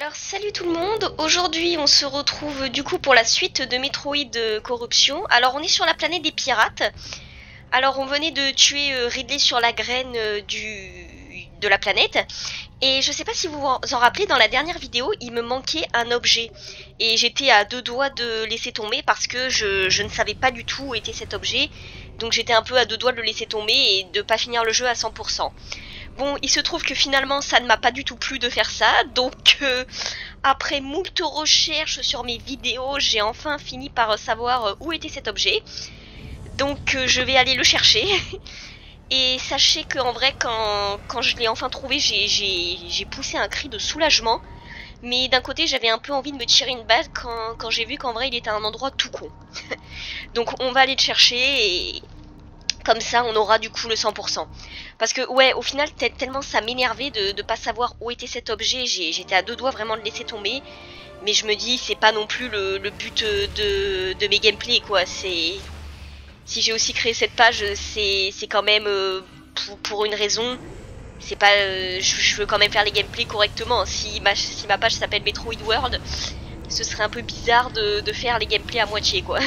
Alors salut tout le monde, aujourd'hui on se retrouve du coup pour la suite de Metroid Corruption. Alors on est sur la planète des pirates. Alors on venait de tuer Ridley sur la graine de la planète. Et je sais pas si vous vous en rappelez, dans la dernière vidéo il me manquait un objet. Et j'étais à deux doigts de laisser tomber parce que je ne savais pas du tout où était cet objet. Donc j'étais un peu à deux doigts de le laisser tomber et de pas finir le jeu à 100%. Bon, il se trouve que finalement ça ne m'a pas du tout plu de faire ça, donc après moult recherches sur mes vidéos, j'ai enfin fini par savoir où était cet objet. Donc je vais aller le chercher. Et sachez qu'en vrai, quand je l'ai enfin trouvé, j'ai poussé un cri de soulagement. Mais d'un côté, j'avais un peu envie de me tirer une balle quand j'ai vu qu'en vrai, il était à un endroit tout con. Donc on va aller le chercher et comme ça, on aura du coup le 100%. Parce que ouais, au final, tellement ça m'énervait de pas savoir où était cet objet, j'étais à deux doigts vraiment de laisser tomber. Mais je me dis, c'est pas non plus le but de mes gameplays, quoi. Si j'ai aussi créé cette page, c'est quand même pour une raison. C'est pas, je veux quand même faire les gameplays correctement. Si ma page s'appelle Metroid World, ce serait un peu bizarre de faire les gameplays à moitié, quoi.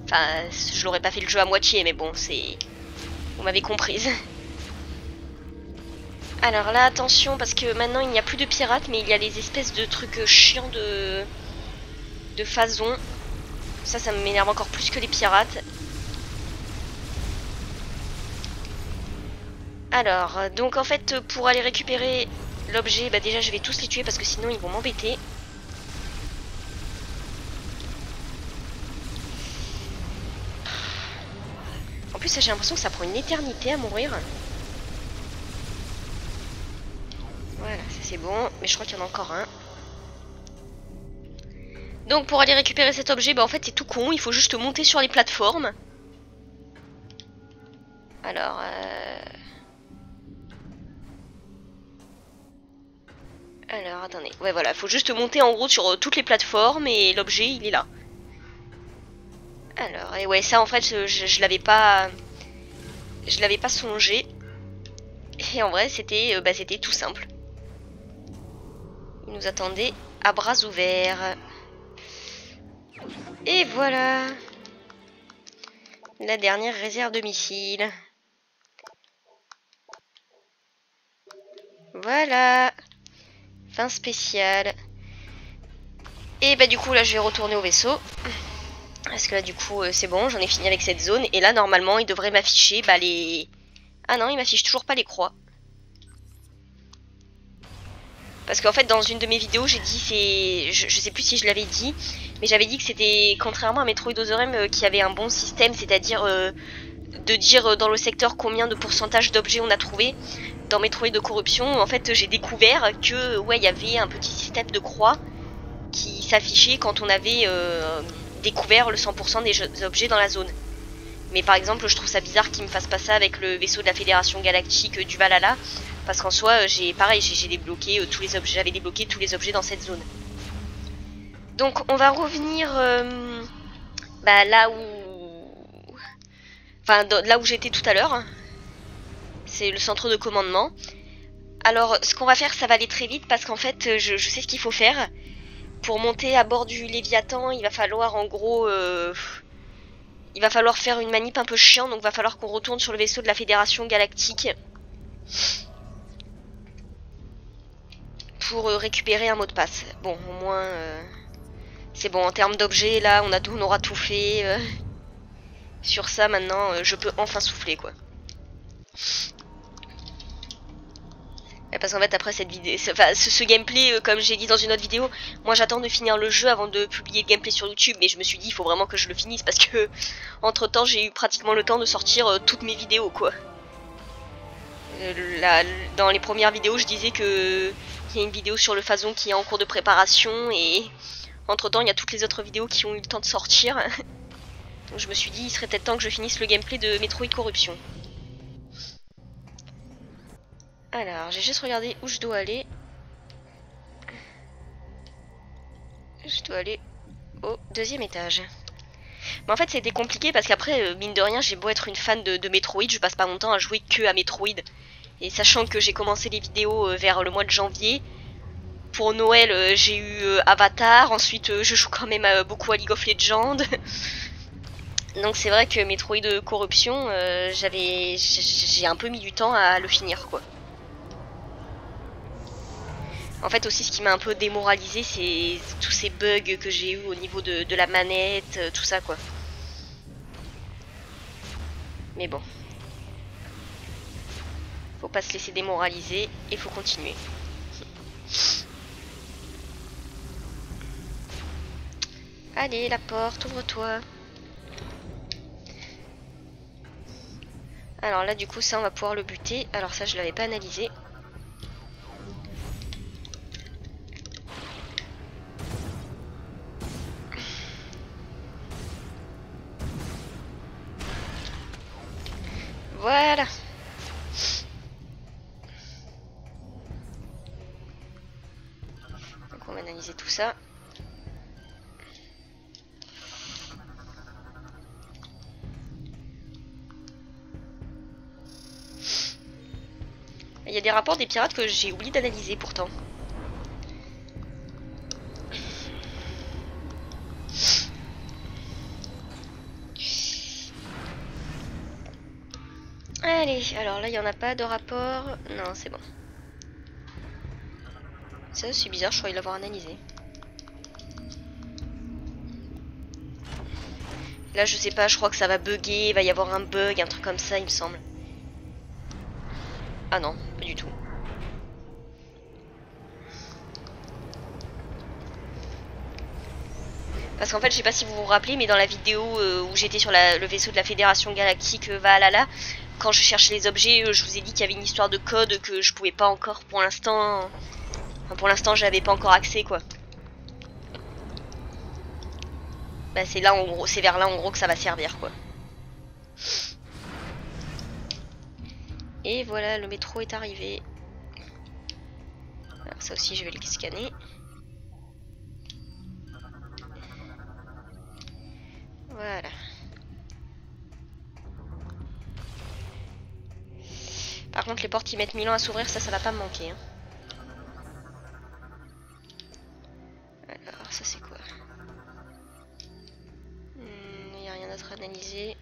Enfin, je l'aurais pas fait le jeu à moitié, mais bon, c'est... Vous m'avez comprise. Alors là, attention, parce que maintenant il n'y a plus de pirates, mais il y a les espèces de trucs chiants de phasons. Ça m'énerve encore plus que les pirates. Alors, donc en fait, pour aller récupérer l'objet, bah déjà je vais tous les tuer parce que sinon ils vont m'embêter. En plus, j'ai l'impression que ça prend une éternité à mourir. Voilà, ça c'est bon, mais je crois qu'il y en a encore un. Donc pour aller récupérer cet objet, bah en fait c'est tout con, il faut juste monter sur les plateformes. Alors... Alors attendez, ouais voilà, il faut juste monter en gros sur toutes les plateformes et l'objet il est là. Alors, et ouais ça en fait je l'avais pas... Je l'avais pas songé. Et en vrai c'était c'était tout simple. Il nous attendait à bras ouverts. Et voilà. La dernière réserve de missiles. Voilà. Fin spéciale. Et bah du coup là je vais retourner au vaisseau. Parce que là du coup c'est bon, j'en ai fini avec cette zone. Et là normalement il devrait m'afficher les... Ah non, il m'affiche toujours pas les croix. Parce qu'en fait dans une de mes vidéos j'ai dit c'est... Je sais plus si je l'avais dit, mais j'avais dit que c'était contrairement à Metroid Other qui avait un bon système, c'est-à-dire de dire dans le secteur combien de pourcentage d'objets on a trouvé. Dans Metroid de corruption, en fait j'ai découvert que ouais il y avait un petit système de croix qui s'affichait quand on avait découvert le 100% des objets dans la zone. Mais par exemple je trouve ça bizarre qu'ils me fassent pas ça avec le vaisseau de la Fédération Galactique du Valhalla. Parce qu'en soi, j'ai débloqué tous les objets, j'avais débloqué tous les objets dans cette zone. Donc on va revenir là où... Enfin, là où j'étais tout à l'heure. C'est le centre de commandement. Alors, ce qu'on va faire, ça va aller très vite parce qu'en fait, je sais ce qu'il faut faire. Pour monter à bord du Léviathan, il va falloir en gros... il va falloir faire une manip un peu chiant, donc il va falloir qu'on retourne sur le vaisseau de la Fédération Galactique. Pour récupérer un mot de passe. Bon, au moins, c'est bon. En termes d'objets, là, on aura tout fait. Sur ça, maintenant, je peux enfin souffler, quoi. Et parce qu'en fait, après cette vidéo... Enfin, ce gameplay, comme j'ai dit dans une autre vidéo, moi, j'attends de finir le jeu avant de publier le gameplay sur YouTube. Mais je me suis dit, il faut vraiment que je le finisse parce que, entre-temps, j'ai eu pratiquement le temps de sortir toutes mes vidéos, quoi. Dans les premières vidéos, je disais que... Il y a une vidéo sur le phason qui est en cours de préparation et entre temps il y a toutes les autres vidéos qui ont eu le temps de sortir. Donc je me suis dit il serait peut-être temps que je finisse le gameplay de Metroid Corruption. Alors j'ai juste regardé où je dois aller. Je dois aller au deuxième étage. Mais en fait c'était compliqué parce qu'après mine de rien j'ai beau être une fan de Metroid, je passe pas mon temps à jouer que à Metroid. Et sachant que j'ai commencé les vidéos vers le mois de janvier, pour Noël, j'ai eu Avatar. Ensuite, je joue quand même beaucoup à League of Legends. Donc c'est vrai que Metroid Corruption, j'ai un peu mis du temps à le finir, quoi. En fait aussi ce qui m'a un peu démoralisé, c'est tous ces bugs que j'ai eu au niveau de la manette, tout ça, quoi. Mais bon. Faut pas se laisser démoraliser et faut continuer. Allez, la porte, ouvre-toi. Alors là du coup ça on va pouvoir le buter. Alors ça je l'avais pas analysé. Voilà. Donc on va analyser tout ça. Il y a des rapports des pirates que j'ai oublié d'analyser pourtant. Allez, alors là il n'y en a pas de rapport. Non, c'est bon. Ça c'est bizarre, je croyais l'avoir analysé. Là je sais pas, je crois que ça va bugger, il va y avoir un bug, un truc comme ça il me semble. Ah non, pas du tout. Parce qu'en fait, je sais pas si vous vous rappelez, mais dans la vidéo où j'étais sur le vaisseau de la Fédération Galactique Valhalla, quand je cherchais les objets, je vous ai dit qu'il y avait une histoire de code que je pouvais pas encore pour l'instant. Enfin, pour l'instant, j'avais pas encore accès, quoi. Bah, c'est là, en gros, c'est vers là, en gros, que ça va servir, quoi. Et voilà, le métro est arrivé. Alors, ça aussi, je vais le scanner. Voilà. Par contre, les portes qui mettent 1000 ans à s'ouvrir, ça va pas me manquer. Hein. Alors, ça c'est quoi? Il n'y a rien d'autre à analyser.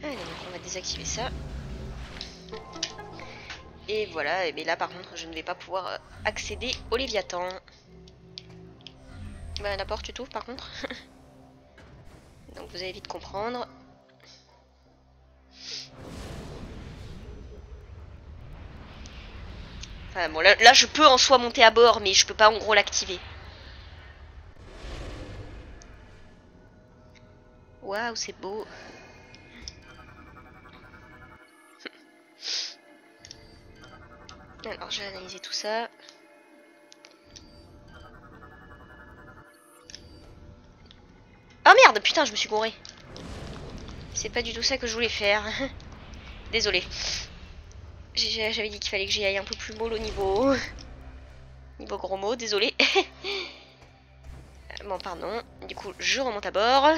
Allez, donc on va désactiver ça. Et voilà, et bien là par contre, je ne vais pas pouvoir accéder au Léviathan. Bah, la porte tu t'ouvres par contre. Donc vous allez vite comprendre. Enfin bon, là je peux en soi monter à bord, mais je peux pas en gros l'activer. Waouh, c'est beau. Alors j'ai analysé tout ça. Oh merde, putain, je me suis gouré. C'est pas du tout ça que je voulais faire. Désolé. J'avais dit qu'il fallait que j'y aille un peu plus mollo au niveau gros mots, désolé. Bon, pardon. Du coup, je remonte à bord.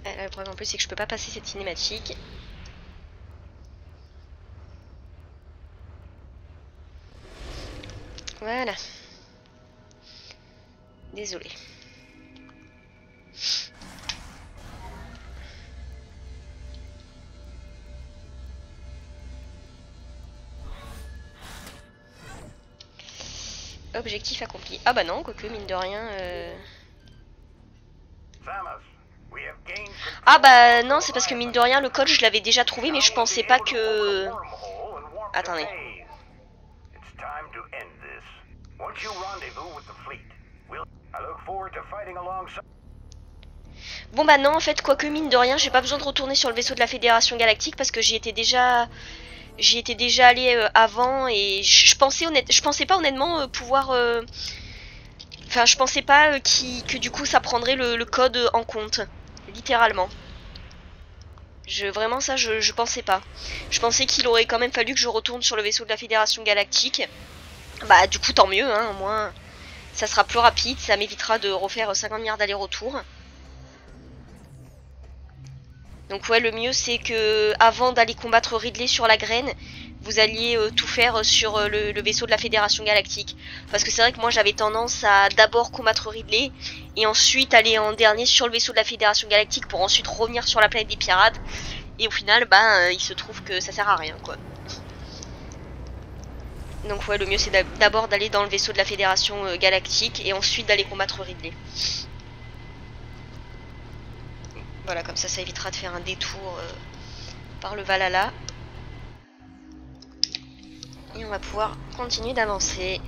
Le problème en plus, c'est que je peux pas passer cette cinématique. Voilà. Désolé. Objectif accompli. Ah bah non, quoique mine de rien... Ah bah non, c'est parce que mine de rien, le code je l'avais déjà trouvé, mais je pensais pas que... Attendez. Bon bah non, en fait, quoique mine de rien, j'ai pas besoin de retourner sur le vaisseau de la Fédération Galactique parce que j'y étais déjà allé avant et je pensais pas honnêtement pouvoir... Enfin, je pensais pas que du coup ça prendrait le code en compte, littéralement. Vraiment ça, je pensais pas. Je pensais qu'il aurait quand même fallu que je retourne sur le vaisseau de la Fédération Galactique. Bah du coup tant mieux, hein, au moins ça sera plus rapide, ça m'évitera de refaire 50 milliards d'allers-retours. Donc ouais, le mieux c'est que avant d'aller combattre Ridley sur la graine, vous alliez tout faire sur le vaisseau de la Fédération Galactique. Parce que c'est vrai que moi j'avais tendance à d'abord combattre Ridley et ensuite aller en dernier sur le vaisseau de la Fédération Galactique pour ensuite revenir sur la planète des pirates. Et au final, il se trouve que ça sert à rien, quoi. Donc ouais, le mieux c'est d'abord d'aller dans le vaisseau de la Fédération Galactique et ensuite d'aller combattre Ridley. Voilà, comme ça évitera de faire un détour par le Valhalla. Et on va pouvoir continuer d'avancer.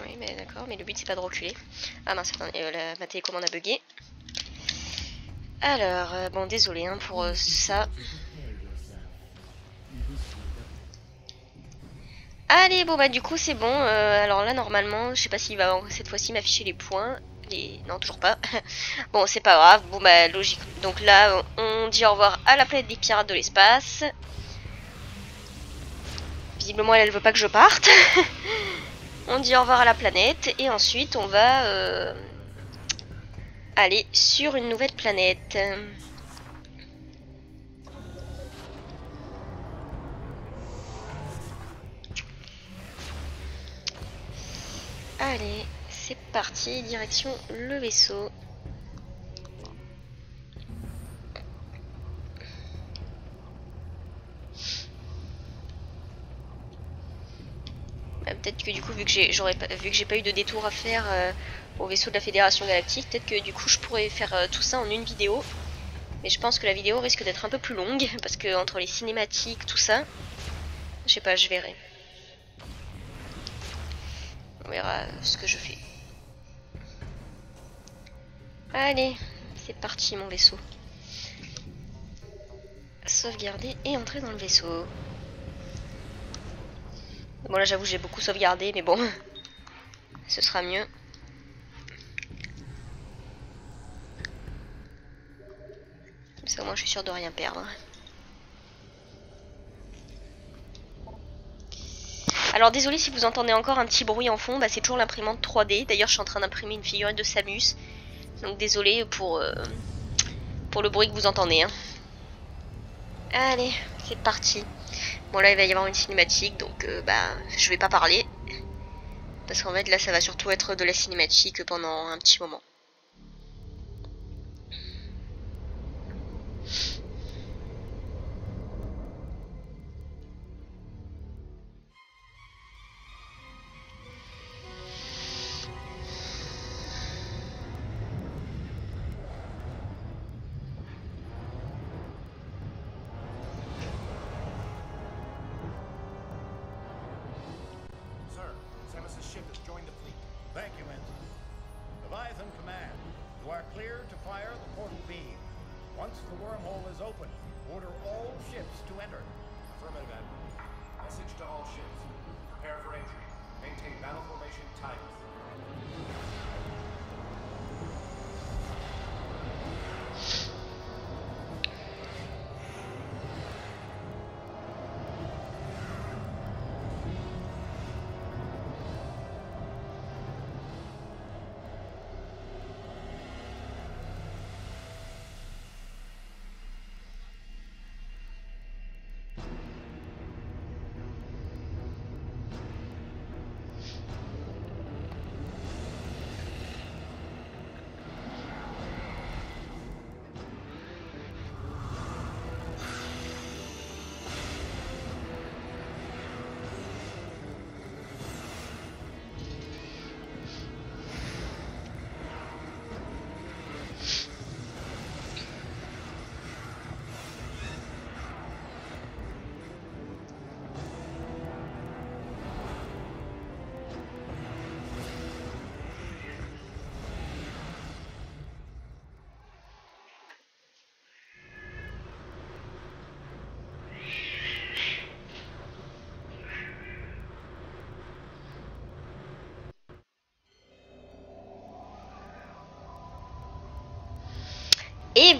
Oui, mais d'accord, mais le but c'est pas de reculer. Ah mince, attendez, ma télécommande a bugué. Alors, bon, désolé hein, pour ça. Allez, bon bah du coup c'est bon. Alors là normalement, je sais pas s'il va cette fois-ci m'afficher les points. Non, toujours pas. Bon, c'est pas grave. Bon bah logique. Donc là, on dit au revoir à la planète des pirates de l'espace. Visiblement, elle veut pas que je parte. On dit au revoir à la planète et ensuite on va aller sur une nouvelle planète. Allez, c'est parti, direction le vaisseau. Peut-être que du coup, vu que j'ai pas eu de détour à faire au vaisseau de la Fédération Galactique, peut-être que du coup je pourrais faire tout ça en une vidéo. Mais je pense que la vidéo risque d'être un peu plus longue, parce que entre les cinématiques, tout ça, je sais pas, je verrai. On verra ce que je fais. Allez, c'est parti mon vaisseau. Sauvegarder et entrer dans le vaisseau. Bon là j'avoue j'ai beaucoup sauvegardé, mais bon, ce sera mieux. Comme ça au moins je suis sûre de rien perdre. Alors désolé si vous entendez encore un petit bruit en fond, c'est toujours l'imprimante 3D. D'ailleurs je suis en train d'imprimer une figurine de Samus. Donc désolé pour le bruit que vous entendez. Hein. Allez, c'est parti. Bon là il va y avoir une cinématique, donc je vais pas parler. Parce qu'en fait là ça va surtout être de la cinématique pendant un petit moment.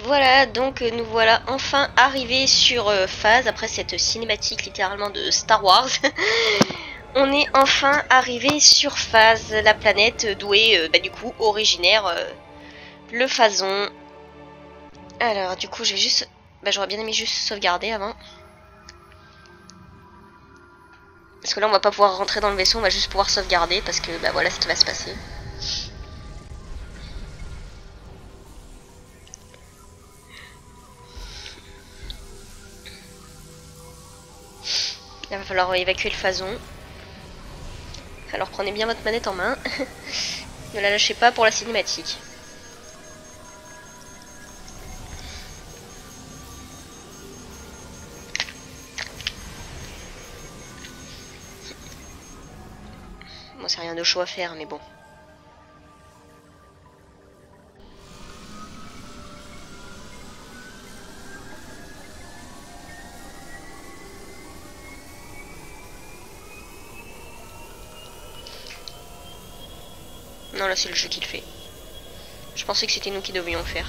Voilà, donc nous voilà enfin arrivés sur Phase, après cette cinématique littéralement de Star Wars. On est enfin arrivé sur Phase, la planète d'où est du coup originaire le Phazon. Alors du coup je vais juste... j'aurais bien aimé juste sauvegarder avant. Parce que là on va pas pouvoir rentrer dans le vaisseau, on va juste pouvoir sauvegarder parce que voilà ce qui va se passer. Il va falloir évacuer le Phazon. Alors prenez bien votre manette en main. Ne la lâchez pas pour la cinématique. Bon, c'est rien de chaud à faire, mais bon. Non, là c'est le jeu qui le fait. Je pensais que c'était nous qui devions le faire.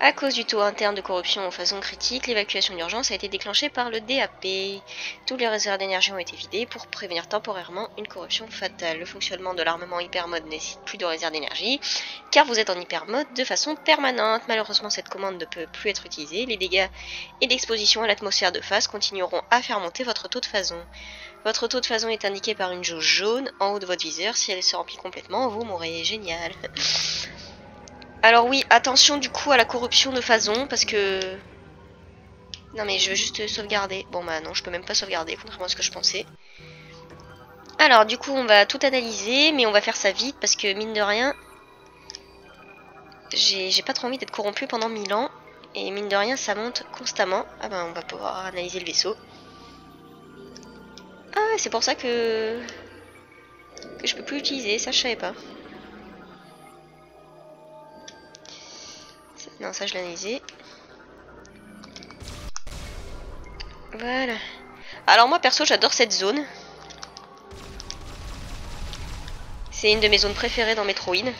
À cause du taux interne de corruption en Phazon critique, l'évacuation d'urgence a été déclenchée par le DAP. Tous les réserves d'énergie ont été vidées pour prévenir temporairement une corruption fatale. Le fonctionnement de l'armement hypermode nécessite plus de réserves d'énergie, car vous êtes en hypermode de façon permanente. Malheureusement, cette commande ne peut plus être utilisée. Les dégâts et l'exposition à l'atmosphère de Phase continueront à faire monter votre taux de Phazon. Votre taux de Phazon est indiqué par une jauge jaune en haut de votre viseur. Si elle se remplit complètement, vous mourrez. Génial. Alors oui, attention du coup à la corruption de Phazon, parce que... Non mais je veux juste sauvegarder. Bon bah non, je peux même pas sauvegarder, contrairement à ce que je pensais. Alors du coup, on va tout analyser, mais on va faire ça vite, parce que mine de rien... J'ai pas trop envie d'être corrompu pendant 1000 ans, et mine de rien, ça monte constamment. Ah bah on va pouvoir analyser le vaisseau. Ah ouais, c'est pour ça que je peux plus l'utiliser, ça je savais pas. Non, ça je l'ai analysé. Voilà. Alors moi perso j'adore cette zone. C'est une de mes zones préférées dans Metroid.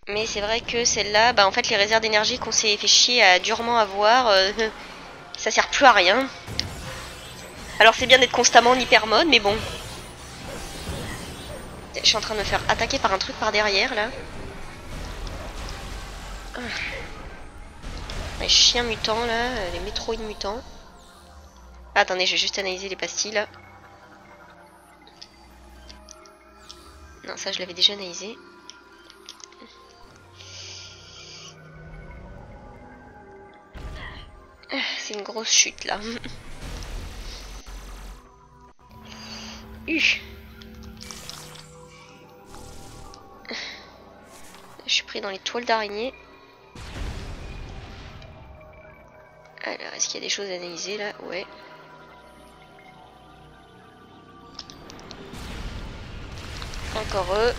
Mais c'est vrai que celle-là, en fait les réserves d'énergie qu'on s'est fait chier à durement avoir, ça sert plus à rien. Alors c'est bien d'être constamment en hyper mode, mais bon. Je suis en train de me faire attaquer par un truc par derrière là. Les chiens mutants là, les Metroid mutants. Ah, attendez, je vais juste analyser les pastilles là. Non, ça je l'avais déjà analysé. C'est une grosse chute là. Je suis pris dans les toiles d'araignée. Alors, est-ce qu'il y a des choses à analyser là? Ouais. Encore eux.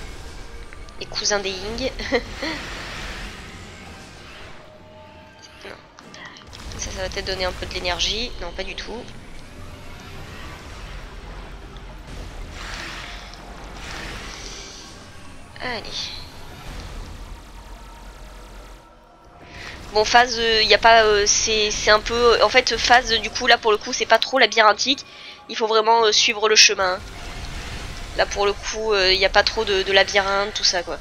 Les cousins des Ying. Non. Ça va peut-être donner un peu de l'énergie. Non, pas du tout. Allez. Bon, Phase, il y a pas, c'est un peu, en fait, Phase, du coup, là pour le coup, c'est pas trop labyrinthique. Il faut vraiment suivre le chemin. Là pour le coup, il n'y a pas trop de labyrinthe, tout ça quoi.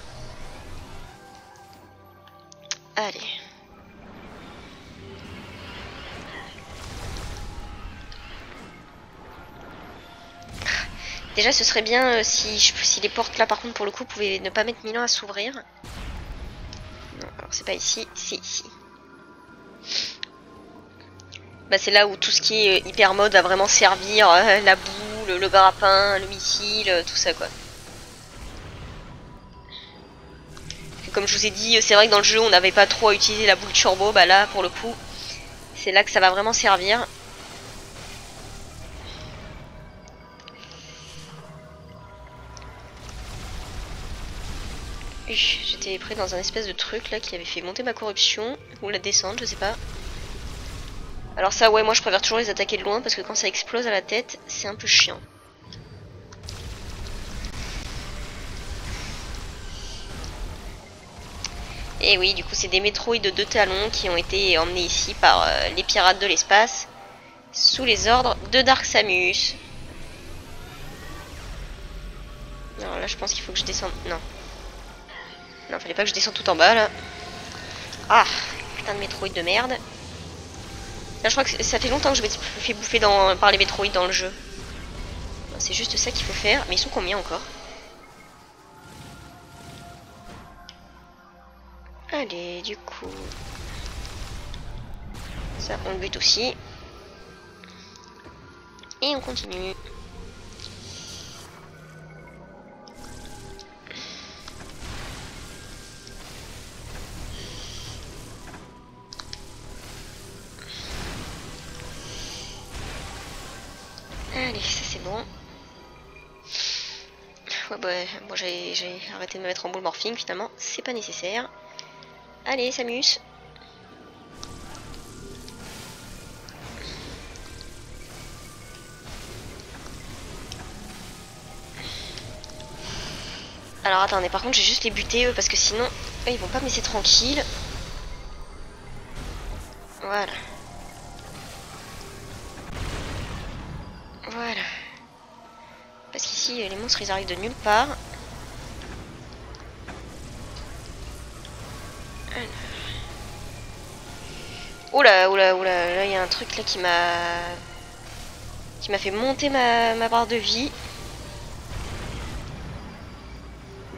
Allez. Déjà, ce serait bien si les portes là, par contre, pour le coup, pouvaient ne pas mettre 1000 ans à s'ouvrir. Non, alors c'est pas ici, c'est ici. C'est là où tout ce qui est hyper mode va vraiment servir, la boue, le grappin, le missile, tout ça quoi. Et comme je vous ai dit, c'est vrai que dans le jeu on n'avait pas trop à utiliser la boule turbo, là pour le coup, c'est là que ça va vraiment servir. J'étais pris dans un espèce de truc là qui avait fait monter ma corruption, ou la descente, je sais pas. Alors ça ouais, moi je préfère toujours les attaquer de loin parce que quand ça explose à la tête, c'est un peu chiant. Et oui, du coup, c'est des métroïdes de talons qui ont été emmenés ici par les pirates de l'espace, sous les ordres de Dark Samus. Alors là, je pense qu'il faut que je descende. Non. Non, fallait pas que je descende tout en bas, là. Ah, putain de métroïdes de merde. Là, je crois que ça fait longtemps que je me fais bouffer par les métroïdes dans le jeu. C'est juste ça qu'il faut faire. Mais ils sont combien encore? Allez, du coup... Ça, on le bute aussi. Et on continue. Allez, ça c'est bon. Ouais, bah, moi j'ai arrêté de me mettre en boule morphing finalement, c'est pas nécessaire. Allez, Samus. Alors attendez, par contre j'ai juste les buter eux parce que sinon eux, ils vont pas me laisser tranquille. Voilà. Voilà. Parce qu'ici les monstres ils arrivent de nulle part. Oula, oula, oula, là il y a un truc là qui m'a fait monter ma barre de vie.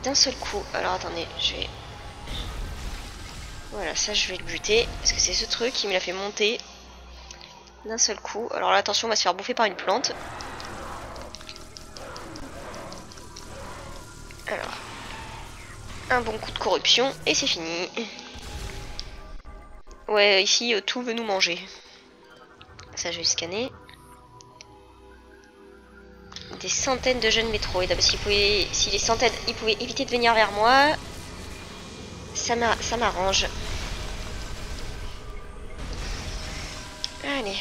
D'un seul coup. Alors attendez, je vais... Voilà, ça je vais le buter. Parce que c'est ce truc qui me l'a fait monter d'un seul coup. Alors là, attention, on va se faire bouffer par une plante. Alors, un bon coup de corruption et c'est fini. Ouais, ici, tout veut nous manger. Ça, je vais le scanner. Des centaines de jeunes métroïdes. Parce qu'il pouvait, si les centaines, ils pouvaient éviter de venir vers moi, ça m'arrange. Allez.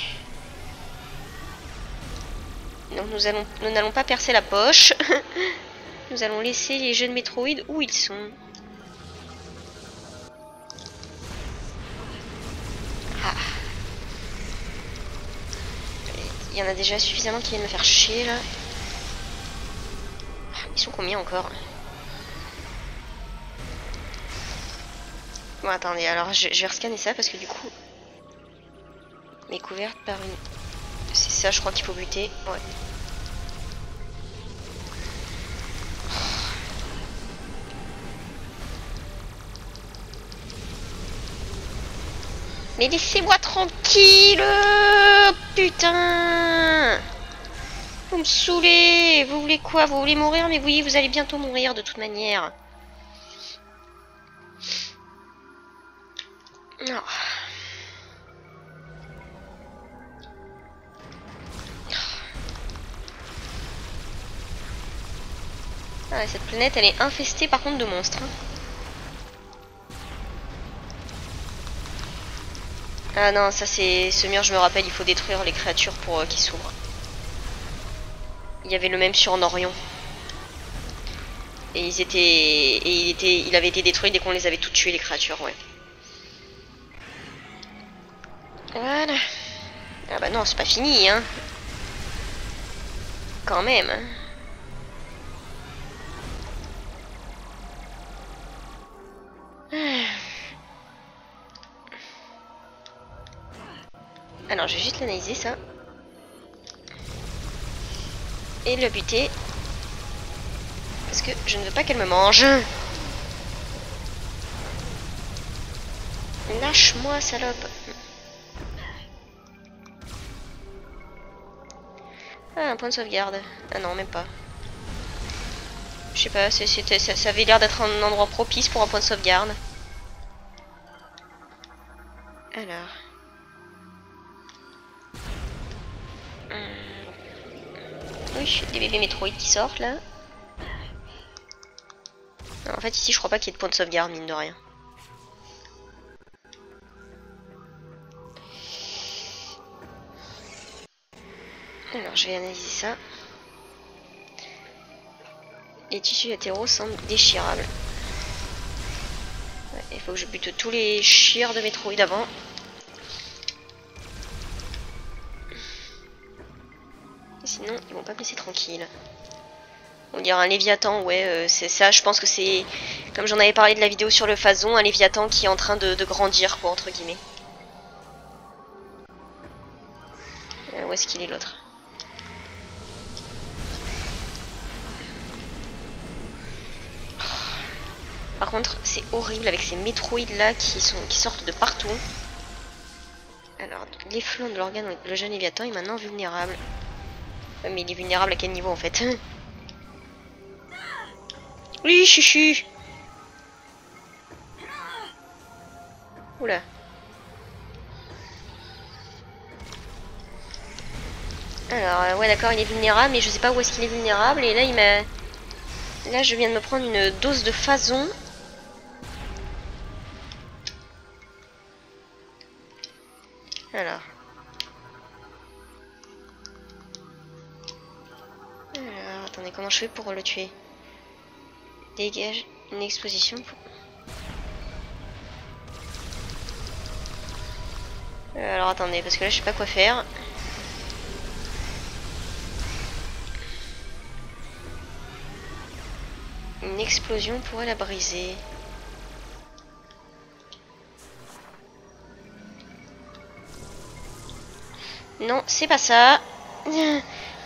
Donc nous n'allons pas percer la poche. Nous allons laisser les jeunes métroïdes où ils sont. Ah. Il y en a déjà suffisamment qui viennent me faire chier là. Ils sont combien encore? Bon attendez, alors je vais rescanner ça parce que du coup... Mais couverte par une... C'est ça je crois qu'il faut buter, ouais. Mais laissez-moi tranquille. Putain. Vous me saoulez. Vous voulez quoi? Vous voulez mourir? Mais oui, vous allez bientôt mourir de toute manière. Non. Ah, cette planète, elle est infestée par contre de monstres. Ah non, ça c'est... Ce mur, je me rappelle, il faut détruire les créatures pour qu'ils s'ouvrent. Il y avait le même sur Norion. Et ils étaient... Et il avait été détruit dès qu'on les avait toutes tuées, les créatures, ouais. Voilà. Ah bah non, c'est pas fini, hein. Quand même, hein. Alors, je vais juste l'analyser, ça. Et le buter. Parce que je ne veux pas qu'elle me mange. Lâche-moi, salope. Ah, un point de sauvegarde. Ah non, même pas. Je sais pas, ça avait l'air d'être un endroit propice pour un point de sauvegarde. Alors... Oui, des bébés métroïdes qui sortent là. Non, en fait, ici, je crois pas qu'il y ait de point de sauvegarde, mine de rien. Alors, je vais analyser ça. Les tissus latéraux semblent déchirables. Ouais. Il faut que je bute tous les chiens de Metroid avant. Sinon, ils vont pas me laisser tranquille. On dirait un Léviathan, ouais, c'est ça. Je pense que c'est, comme j'en avais parlé de la vidéo sur le Phazon, un Léviathan qui est en train de grandir, quoi, entre guillemets. Où est-ce qu'il est l'autre? Par contre, c'est horrible avec ces Metroid là qui sortent de partout. Alors, les flancs de l'organe, le jeune Léviathan est maintenant vulnérable. Ouais, mais il est vulnérable à quel niveau en fait? Oui, chuchu. Oula. Alors, ouais, d'accord, il est vulnérable, mais je sais pas où est-ce qu'il est vulnérable. Et là, il m'a... Là, je viens de me prendre une dose de Phazon. Alors. Alors, attendez, comment je fais pour le tuer? Dégage une exposition pour... alors, attendez, parce que là, je sais pas quoi faire. Une explosion pourrait la briser. Non, c'est pas ça.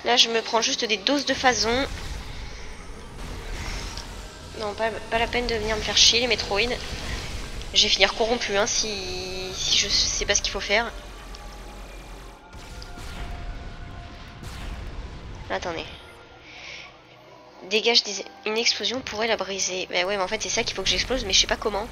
Là, je me prends juste des doses de Phazon. Non, pas la peine de venir me faire chier, les Metroid. Je vais finir corrompu, hein, si je sais pas ce qu'il faut faire. Attendez. Dégage une explosion pourrait la briser. Bah ouais, mais en fait, c'est ça qu'il faut que j'explose, mais je sais pas comment.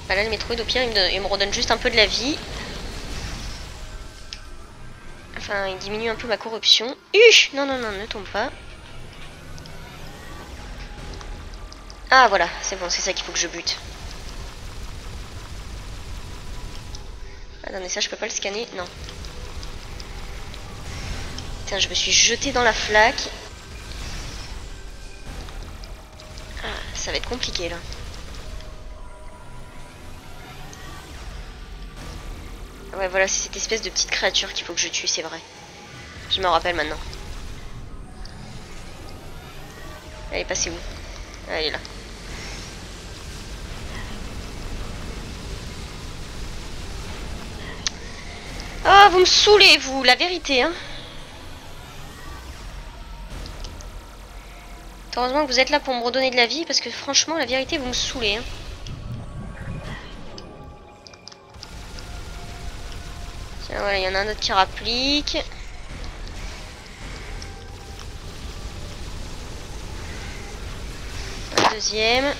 Bah là, le Metroid, au pire, il me redonne juste un peu de la vie. Enfin, il diminue un peu ma corruption. Non, non, non, ne tombe pas. Ah, voilà, c'est bon, c'est ça qu'il faut que je bute. Attendez, ça, je peux pas le scanner? Non. Putain, je me suis jetée dans la flaque. Ah, ça va être compliqué, là. Ouais, voilà, c'est cette espèce de petite créature qu'il faut que je tue, c'est vrai. Je me rappelle maintenant. Elle est passée où? Ah, elle est là. Ah, vous me saoulez, vous, la vérité, hein. Heureusement que vous êtes là pour me redonner de la vie, parce que franchement, la vérité, vous me saoulez, hein. Tiens, voilà, il y en a un autre qui rapplique. Un deuxième.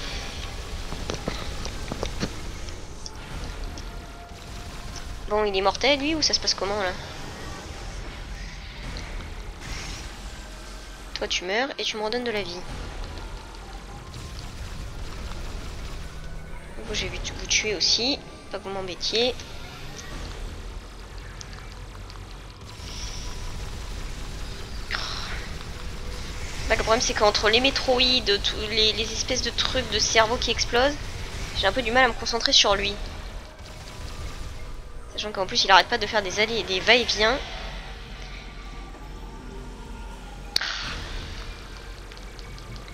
Bon, il est mortel, lui, ou ça se passe comment, là? Toi, tu meurs, et tu me redonnes de la vie. Vous, j'ai vu vous tuer aussi. Pas que vous m'embêtiez. Bah, le problème, c'est qu'entre les métroïdes, tous les espèces de trucs de cerveau qui explosent, j'ai un peu du mal à me concentrer sur lui. Sachant qu'en plus, il arrête pas de faire des allées et des va-et-vient.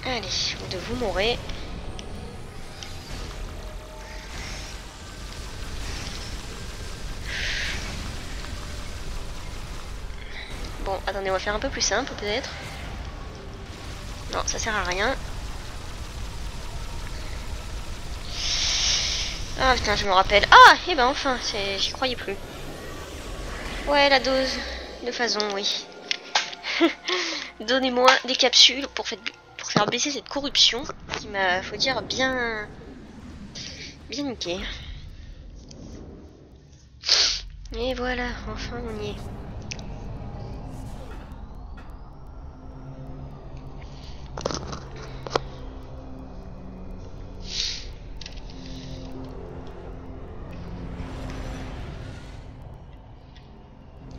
Allez, vous deux, vous mourrez. Bon, attendez, on va faire un peu plus simple, peut-être. Non, ça sert à rien. Ah putain, je me rappelle. Ah, et ben enfin, j'y croyais plus. Ouais, la dose de Phazon, oui. Donnez-moi des capsules pour faire baisser cette corruption qui m'a, faut dire, bien niqué. Et voilà, enfin on y est.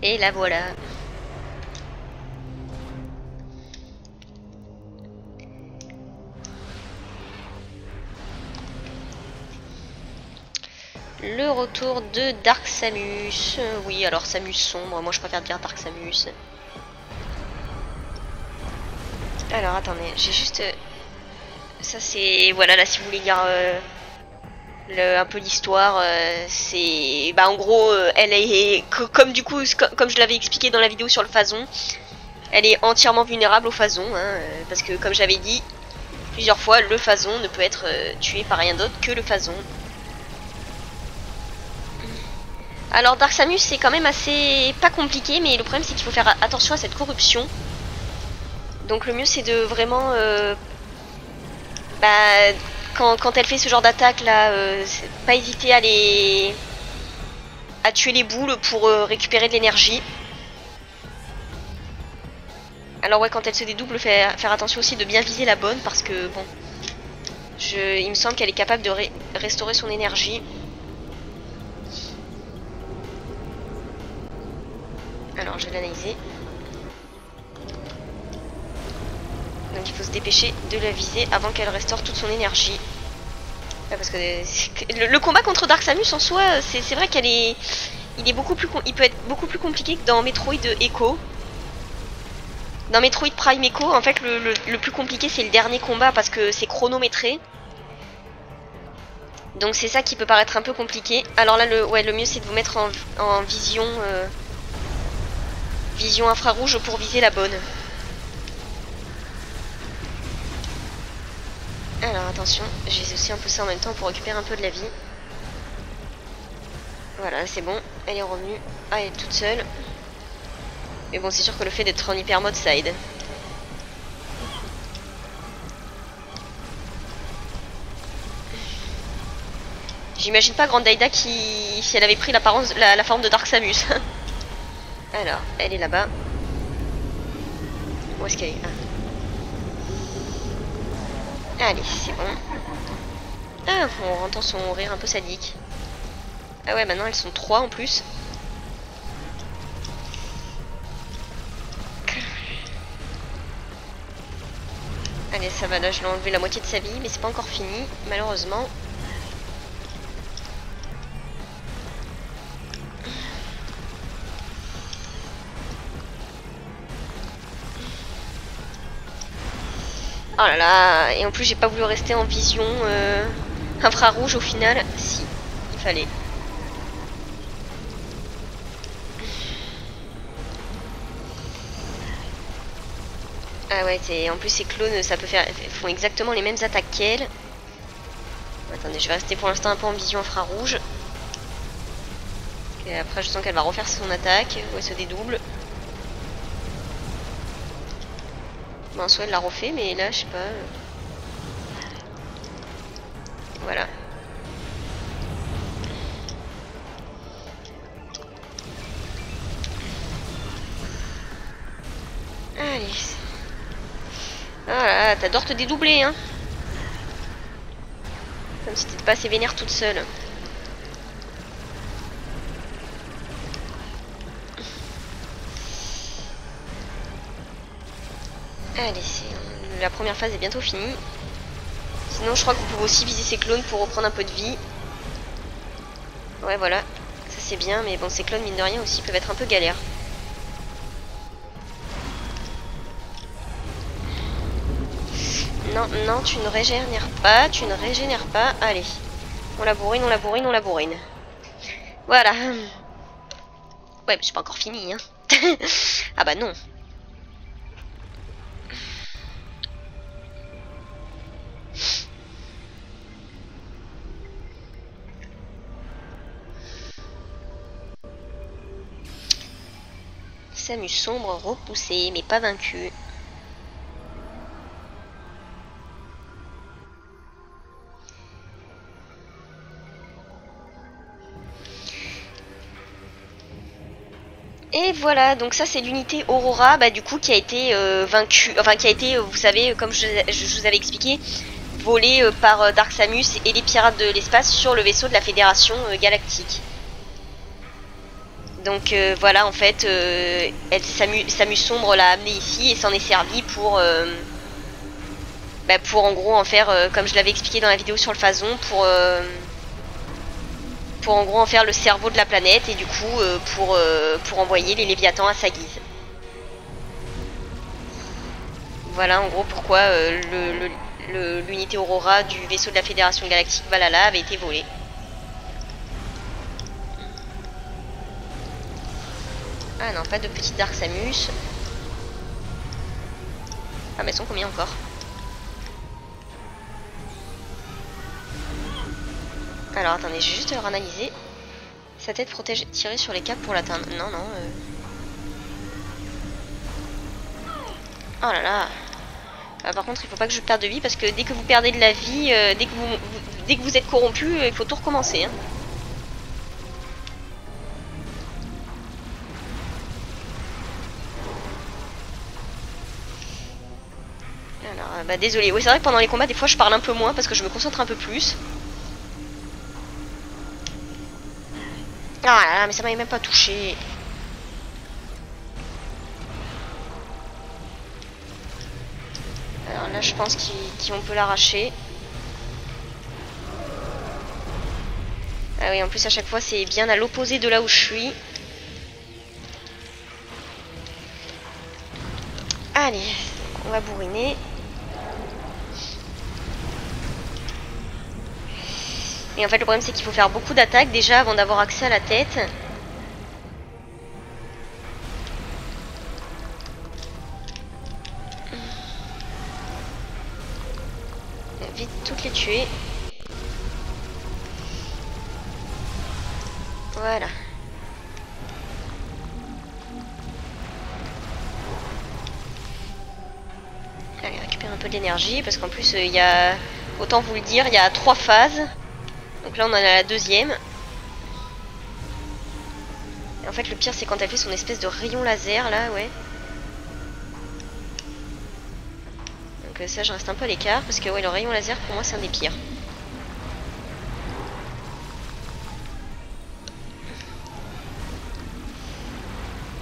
Et la voilà. Le retour de Dark Samus. Oui, alors Samus sombre, moi je préfère dire Dark Samus. Alors attendez, j'ai juste... Ça c'est... Voilà, là si vous voulez lire un peu l'histoire, c'est... Bah en gros, elle est... Comme du coup, comme je l'avais expliqué dans la vidéo sur le Phazon, elle est entièrement vulnérable au Phazon, hein, parce que comme j'avais dit plusieurs fois, le Phazon ne peut être tué par rien d'autre que le Phazon. Alors Dark Samus c'est quand même assez... pas compliqué, mais le problème c'est qu'il faut faire attention à cette corruption. Donc le mieux c'est de vraiment... bah, quand elle fait ce genre d'attaque là, pas hésiter à tuer les boules pour récupérer de l'énergie. Alors ouais, quand elle se dédouble, faire attention aussi de bien viser la bonne parce que bon, il me semble qu'elle est capable de restaurer son énergie. Alors je vais l'analyser. Donc il faut se dépêcher de la viser avant qu'elle restaure toute son énergie. Ouais, parce que le combat contre Dark Samus en soi, c'est vrai qu'elle est... Il peut être beaucoup plus compliqué que dans Metroid Echo. Dans Metroid Prime Echo, en fait, le plus compliqué c'est le dernier combat parce que c'est chronométré. Donc c'est ça qui peut paraître un peu compliqué. Alors là, le mieux c'est de vous mettre en vision... vision infrarouge pour viser la bonne. Alors attention, j'ai aussi un peu ça en même temps pour récupérer un peu de la vie. Voilà, c'est bon, elle est revenue. Ah, elle est toute seule. Mais bon, c'est sûr que le fait d'être en hyper mode, ça aide. J'imagine pas Grande Daida si elle avait pris la forme de Dark Samus. Alors, elle est là-bas. Où est-ce qu'elle est, Allez, c'est bon. Ah, on entend son rire un peu sadique. Ah ouais, maintenant elles sont 3 en plus. Allez, ça va, là je l'ai enlevé la moitié de sa vie, mais c'est pas encore fini, malheureusement. Oh là là, et en plus j'ai pas voulu rester en vision infrarouge au final. Si, il fallait. Ah ouais, en plus ces clones, ça peut faire, font exactement les mêmes attaques qu'elle. Attendez, je vais rester pour l'instant un peu en vision infrarouge. Et après je sens qu'elle va refaire son attaque, où elle se dédouble. Bon, soit elle l'a refait, mais là je sais pas. Voilà. Allez. Ah là, t'adores te dédoubler, hein. Comme si t'étais pas assez vénère toute seule. Allez, la première phase est bientôt finie. Sinon, je crois que vous pouvez aussi viser ces clones pour reprendre un peu de vie. Ouais, voilà. Ça, c'est bien, mais bon, ces clones, mine de rien, aussi, peuvent être un peu galères. Non, non, tu ne régénères pas, tu ne régénères pas. Allez, on la bourrine, on la bourrine, on la bourrine. Voilà. Ouais, mais c'est pas encore fini, hein. Ah bah non. Samus sombre, repoussé, mais pas vaincu. Et voilà, donc ça c'est l'unité Aurora, bah du coup qui a été vaincue, enfin qui a été, vous savez, comme je vous avais expliqué, volée par Dark Samus et les pirates de l'espace sur le vaisseau de la Fédération Galactique. Donc voilà, en fait, Samus Sombre l'a amené ici et s'en est servi pour en gros en faire, comme je l'avais expliqué dans la vidéo sur le Phazon, pour pour en gros en faire le cerveau de la planète et du coup pour envoyer les Léviathans à sa guise. Voilà en gros pourquoi l'unité Aurora du vaisseau de la Fédération Galactique Valhalla avait été volée. Ah non, pas de petit Dark Samus. Ah mais elles sont combien encore? Alors attendez, je vais juste leur analyser. Sa tête protège, tirer sur les câbles pour l'atteindre. Non, non. Oh là là. Ah, par contre, il faut pas que je perde de vie parce que dès que vous perdez de la vie, dès que vous êtes corrompu, il faut tout recommencer. Hein. Alors, bah désolé. Oui, c'est vrai que pendant les combats, des fois, je parle un peu moins parce que je me concentre un peu plus. Ah là là, mais ça m'avait même pas touché. Alors là, je pense qu'on peut l'arracher. Ah oui, en plus, à chaque fois, c'est bien à l'opposé de là où je suis. Allez, on va bourriner. Et en fait, le problème, c'est qu'il faut faire beaucoup d'attaques déjà avant d'avoir accès à la tête. Vite toutes les tuer. Voilà. Allez, récupérer un peu d'énergie parce qu'en plus, il y a... Autant vous le dire, il y a 3 phases. Donc là, on en a la deuxième. Et en fait, le pire, c'est quand elle fait son espèce de rayon laser, là, ouais. Donc ça, je reste un peu à l'écart parce que ouais, le rayon laser, pour moi, c'est un des pires.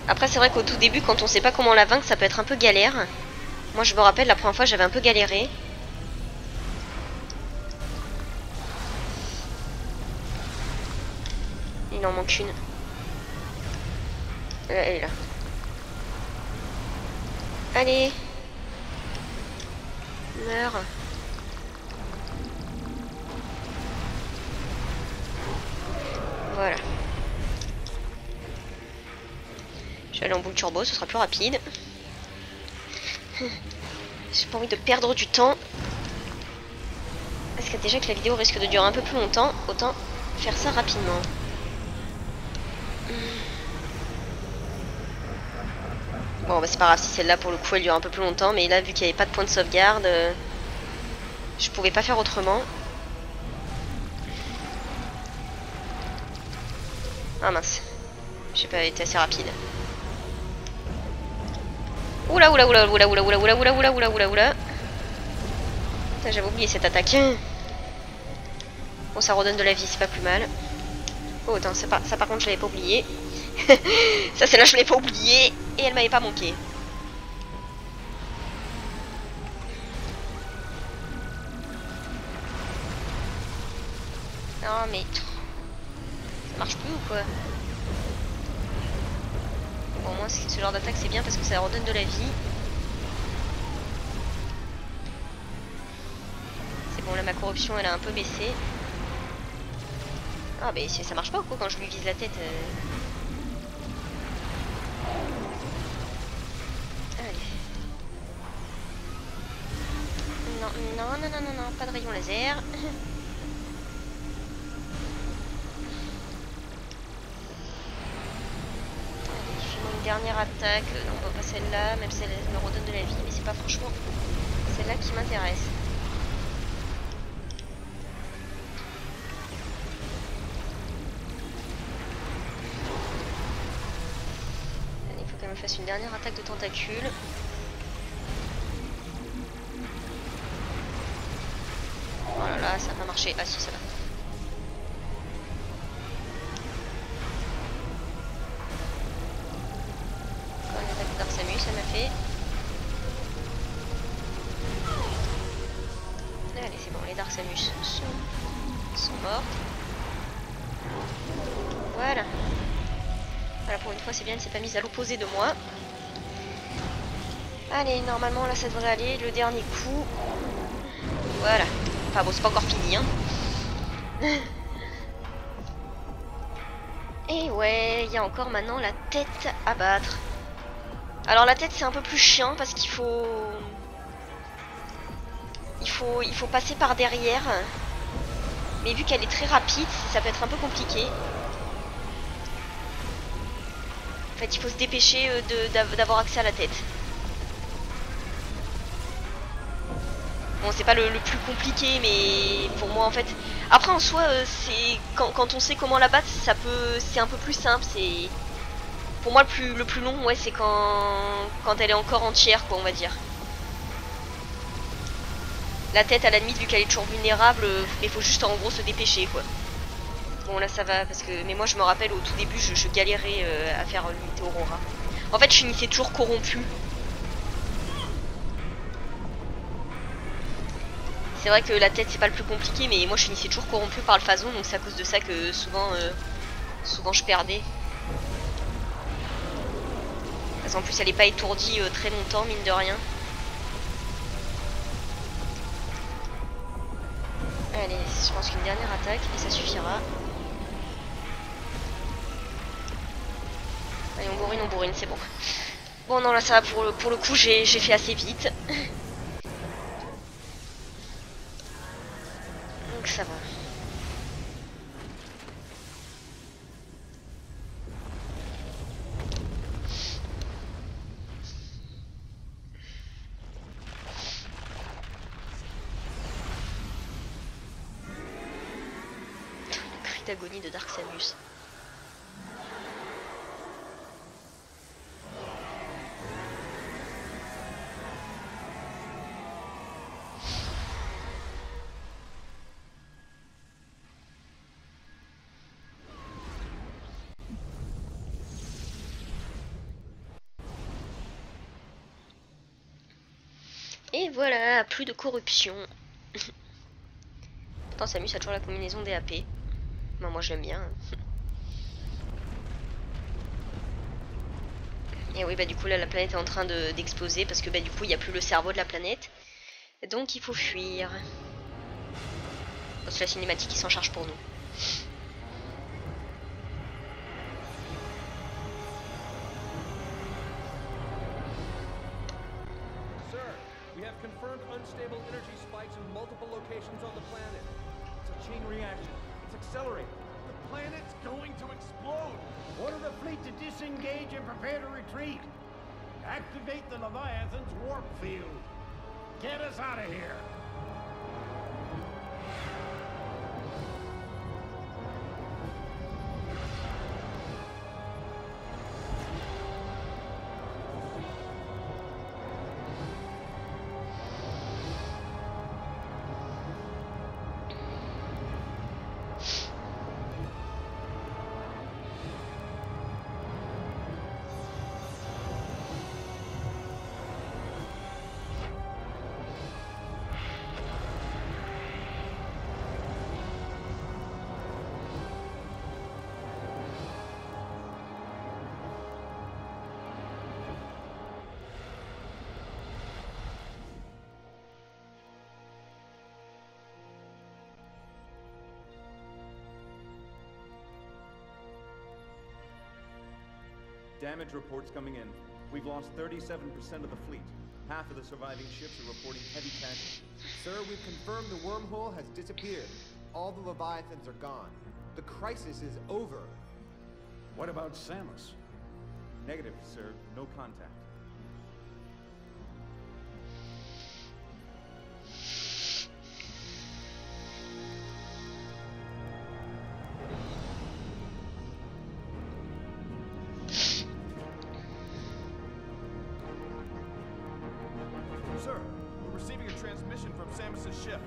Après, c'est vrai qu'au tout début, quand on sait pas comment la vaincre, ça peut être un peu galère. Moi, je me rappelle, la première fois, j'avais un peu galéré. Il en manque une. Elle est là. Allez. Meurs. Voilà. Je vais aller en boule turbo, ce sera plus rapide. J'ai pas envie de perdre du temps. Parce que déjà que la vidéo risque de durer un peu plus longtemps, autant faire ça rapidement. Bon bah c'est pas grave si celle-là pour le coup elle dure un peu plus longtemps, mais là vu qu'il n'y avait pas de point de sauvegarde, je pouvais pas faire autrement. Ah mince, j'ai pas été assez rapide. Oula oula oula oula oula oula oula oula oula oula oula oula. J'avais oublié cette attaque. Bon ça redonne de la vie, c'est pas plus mal. Oh attends, ça par contre je l'avais pas oublié. Ça c'est là je l'ai pas oublié et elle m'avait pas manqué. Non mais ça marche plus ou quoi? Bon, au moins ce genre d'attaque c'est bien parce que ça redonne de la vie. C'est bon là ma corruption elle a un peu baissé. Ah mais ça marche pas ou quoi quand je lui vise la tête Allez. Non, non, non, non, non, non, pas de rayon laser. Allez, fais-moi une dernière attaque. Non, pas celle-là, même si elle me redonne de la vie, mais c'est pas franchement celle-là qui m'intéresse. Je fasse une dernière attaque de tentacule. Oh là là, ça n'a pas marché. Ah si, ça va. Encore une attaque de Dark Samus, ça m'a fait. Allez, c'est bon, les Dark Samus sont mortes. Voilà. Voilà, pour une fois c'est bien, elle s'est pas mise à l'opposé de moi. Allez, normalement là ça devrait aller, le dernier coup. Voilà. Enfin bon, c'est pas encore fini, hein. Et ouais, il y a encore maintenant la tête à battre. Alors la tête c'est un peu plus chiant parce qu'il faut... Il faut passer par derrière. Mais vu qu'elle est très rapide, ça peut être un peu compliqué. En fait, il faut se dépêcher d'avoir accès à la tête. Bon, c'est pas le plus compliqué, mais pour moi, en fait... Après, en soi, c'est quand on sait comment la battre, c'est un peu plus simple. C'est pour moi le plus long, ouais, c'est quand elle est encore entière, quoi, on va dire. La tête, à la limite, vu qu'elle est toujours vulnérable, il faut juste en gros se dépêcher, quoi. Bon, là ça va, parce que... Mais moi, je me rappelle, au tout début, je galérais à faire l'unité Aurora. En fait, je finissais toujours corrompu. C'est vrai que la tête, c'est pas le plus compliqué, mais moi, je finissais toujours corrompu par le Phazon, donc c'est à cause de ça que souvent, souvent je perdais. Parce qu'en plus, elle est pas étourdie très longtemps, mine de rien. Allez, je pense qu'une dernière attaque et ça suffira. Allez, on bourrine, c'est bon. Bon, non, là ça va pour le coup, j'ai fait assez vite. Donc ça va. Le cri d'agonie de Dark Samus. Et voilà, plus de corruption. Pourtant Samus a toujours la combinaison des AP. Bah, moi je l'aime bien. Et oui, bah du coup là la planète est en train d'exploser parce que bah du coup il n'y a plus le cerveau de la planète. Donc il faut fuir. C'est la cinématique qui s'en charge pour nous. We have confirmed unstable energy spikes in multiple locations on the planet. It's a chain reaction. It's accelerating. The planet's going to explode! Order the fleet to disengage and prepare to retreat. Activate the Leviathan's warp field. Get us out of here. Damage reports coming in. We've lost 37% of the fleet. Half of the surviving ships are reporting heavy casualties. Sir, we've confirmed the wormhole has disappeared. All the Leviathans are gone. The crisis is over. What about Samus? Negative, sir. No contact. Sir, we're receiving a transmission from Samus's ship.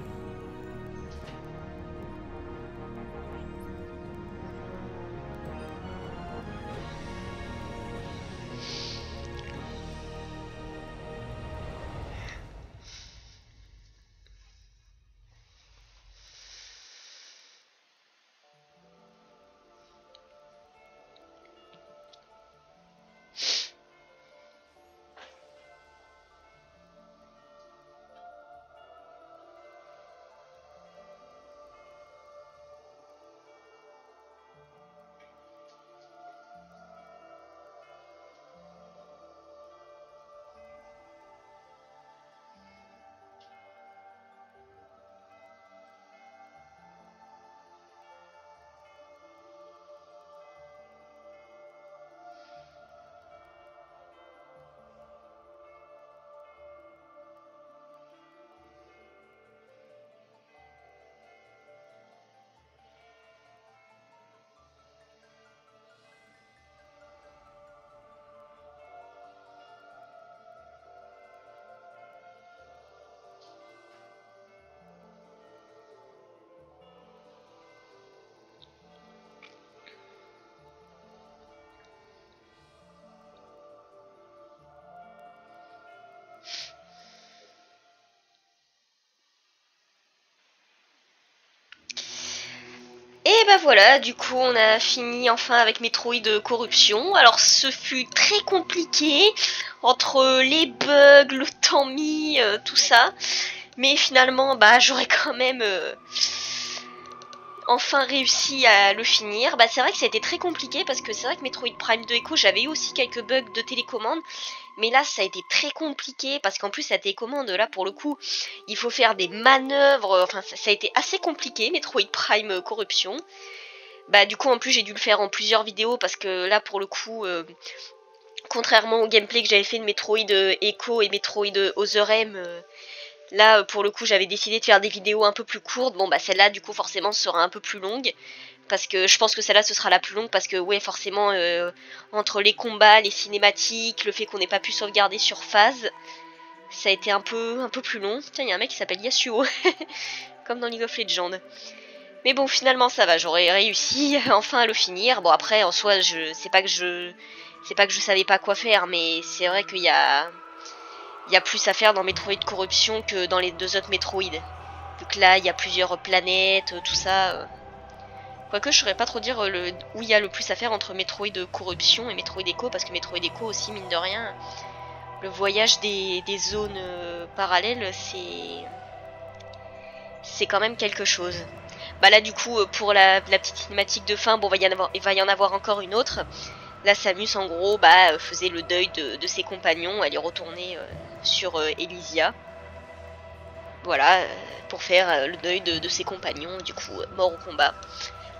voilà, du coup on a fini enfin avec Metroid Corruption. Alors ce fut très compliqué entre les bugs, le temps mis, tout ça. Mais finalement bah j'aurais quand même enfin réussi à le finir. Bah c'est vrai que ça a été très compliqué parce que c'est vrai que Metroid Prime 2 Echo j'avais eu aussi quelques bugs de télécommande. Mais là ça a été très compliqué parce qu'en plus la télécommande là pour le coup il faut faire des manœuvres. Enfin ça a été assez compliqué Metroid Prime Corruption. Bah du coup en plus j'ai dû le faire en plusieurs vidéos parce que là pour le coup contrairement au gameplay que j'avais fait de Metroid Echo et Metroid Other M, là pour le coup j'avais décidé de faire des vidéos un peu plus courtes. Bon bah celle-là du coup forcément sera un peu plus longue parce que je pense que celle-là ce sera la plus longue parce que ouais forcément entre les combats, les cinématiques, le fait qu'on n'ait pas pu sauvegarder sur phase, ça a été un peu plus long. Tiens, il y a un mec qui s'appelle Yasuo comme dans League of Legends. Mais bon, finalement, ça va. J'aurais réussi enfin à le finir. Bon, après, en soi, c'est pas que je savais pas quoi faire, mais c'est vrai qu'il y a plus à faire dans Metroid Corruption que dans les deux autres Metroid. Vu que là, il y a plusieurs planètes, tout ça. Quoique, je saurais pas trop dire où il y a le plus à faire entre Metroid Corruption et Metroid Echo, parce que Metroid Echo aussi, mine de rien, le voyage des zones parallèles, c'est quand même quelque chose. Bah là du coup pour la petite cinématique de fin, bon il va y en avoir encore une autre. Là Samus en gros faisait le deuil de ses compagnons, elle est retournée sur Elysia. Voilà, pour faire le deuil de ses compagnons, du coup morts au combat.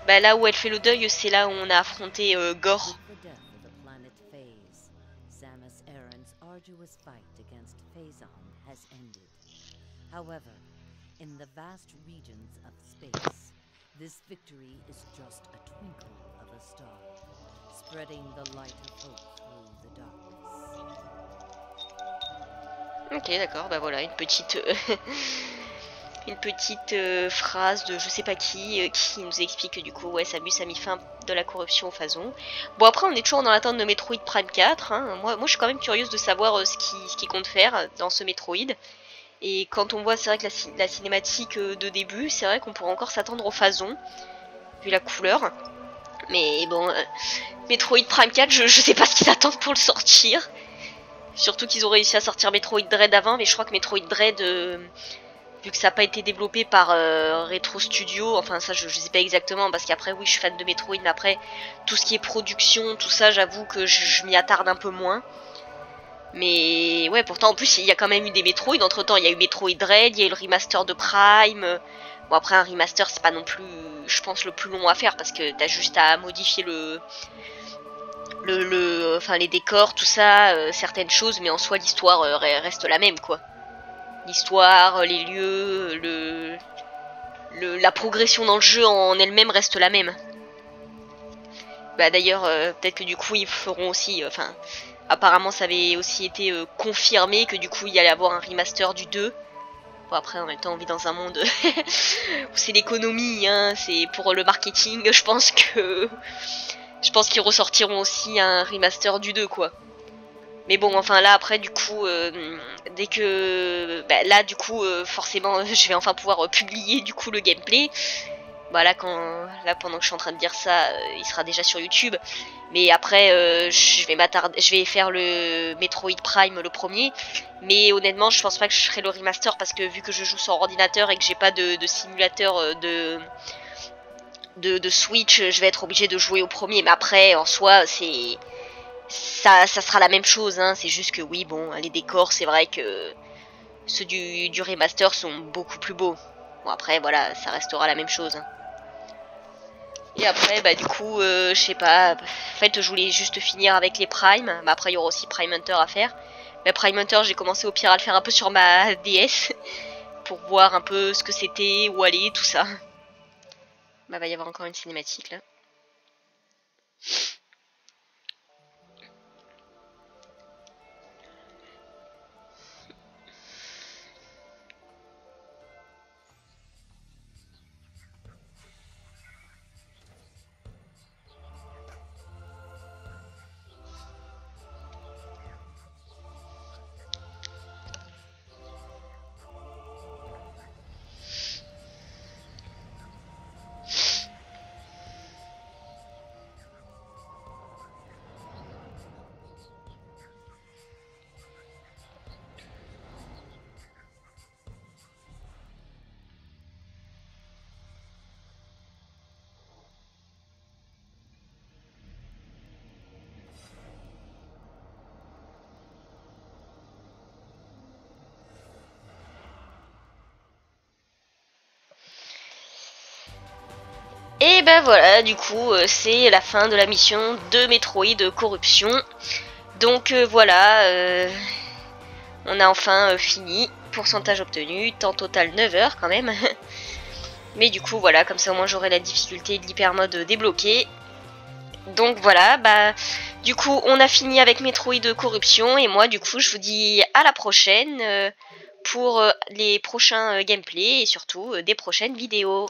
Bah là où elle fait le deuil, c'est là où on a affronté Gore. In the vast regions of space, this victory is just a twinkle of a star, spreading the light of hope through the darkness. Ok, d'accord, bah voilà, une petite phrase de je sais pas qui nous explique que du coup, ouais, Samus a mis fin de la corruption au Phazon. Bon, après, on est toujours dans l'attente de Metroid Prime 4. Hein. Moi, je suis quand même curieuse de savoir ce qu'il compte faire dans ce Metroid. Et quand on voit, c'est vrai que la cinématique de début, c'est vrai qu'on pourrait encore s'attendre au Phazon, vu la couleur. Mais bon, Metroid Prime 4, je sais pas ce qu'ils attendent pour le sortir. Surtout qu'ils ont réussi à sortir Metroid Dread avant, mais je crois que Metroid Dread, vu que ça n'a pas été développé par Retro Studio, enfin ça je sais pas exactement, parce qu'après oui je suis fan de Metroid, mais après tout ce qui est production, tout ça, j'avoue que je m'y attarde un peu moins. Mais ouais, pourtant en plus il y a quand même eu des Metroid entre temps, il y a eu Metroid Dread, il y a eu le remaster de Prime. Bon après un remaster c'est pas non plus, je pense, le plus long à faire parce que t'as juste à modifier enfin les décors, tout ça, certaines choses, mais en soi l'histoire reste la même quoi. L'histoire, les lieux, la progression dans le jeu en elle-même reste la même. Bah d'ailleurs peut-être que du coup ils feront aussi, enfin apparemment ça avait aussi été confirmé que du coup il y allait avoir un remaster du 2. Bon après en même temps on vit dans un monde où c'est l'économie, hein, c'est pour le marketing, je pense qu'ils ressortiront aussi un remaster du 2 quoi. Mais bon enfin là après du coup dès que là du coup forcément je vais enfin pouvoir publier du coup le gameplay. Bah là pendant que je suis en train de dire ça il sera déjà sur YouTube. Mais après je vais faire le Metroid Prime le premier. Mais honnêtement je pense pas que je ferai le remaster parce que vu que je joue sur ordinateur et que j'ai pas de simulateur de Switch, je vais être obligée de jouer au premier. Mais après en soi ça sera la même chose hein. C'est juste que oui bon les décors c'est vrai que ceux du remaster sont beaucoup plus beaux. Bon après voilà ça restera la même chose hein. Et après du coup je sais pas, en fait je voulais juste finir avec les Prime. Mais après il y aura aussi Prime Hunter à faire. Mais Prime Hunter j'ai commencé au pire à le faire un peu sur ma DS pour voir un peu ce que c'était, où aller, tout ça. Bah va y avoir encore une cinématique là. Et ben voilà, du coup, c'est la fin de la mission de Metroid Corruption. Donc voilà, on a enfin fini. Pourcentage obtenu, temps total 9 heures quand même. Mais du coup, voilà, comme ça au moins j'aurai la difficulté de l'hypermode débloquée. Donc voilà, bah du coup on a fini avec Metroid Corruption. Et moi du coup je vous dis à la prochaine pour les prochains gameplays et surtout des prochaines vidéos.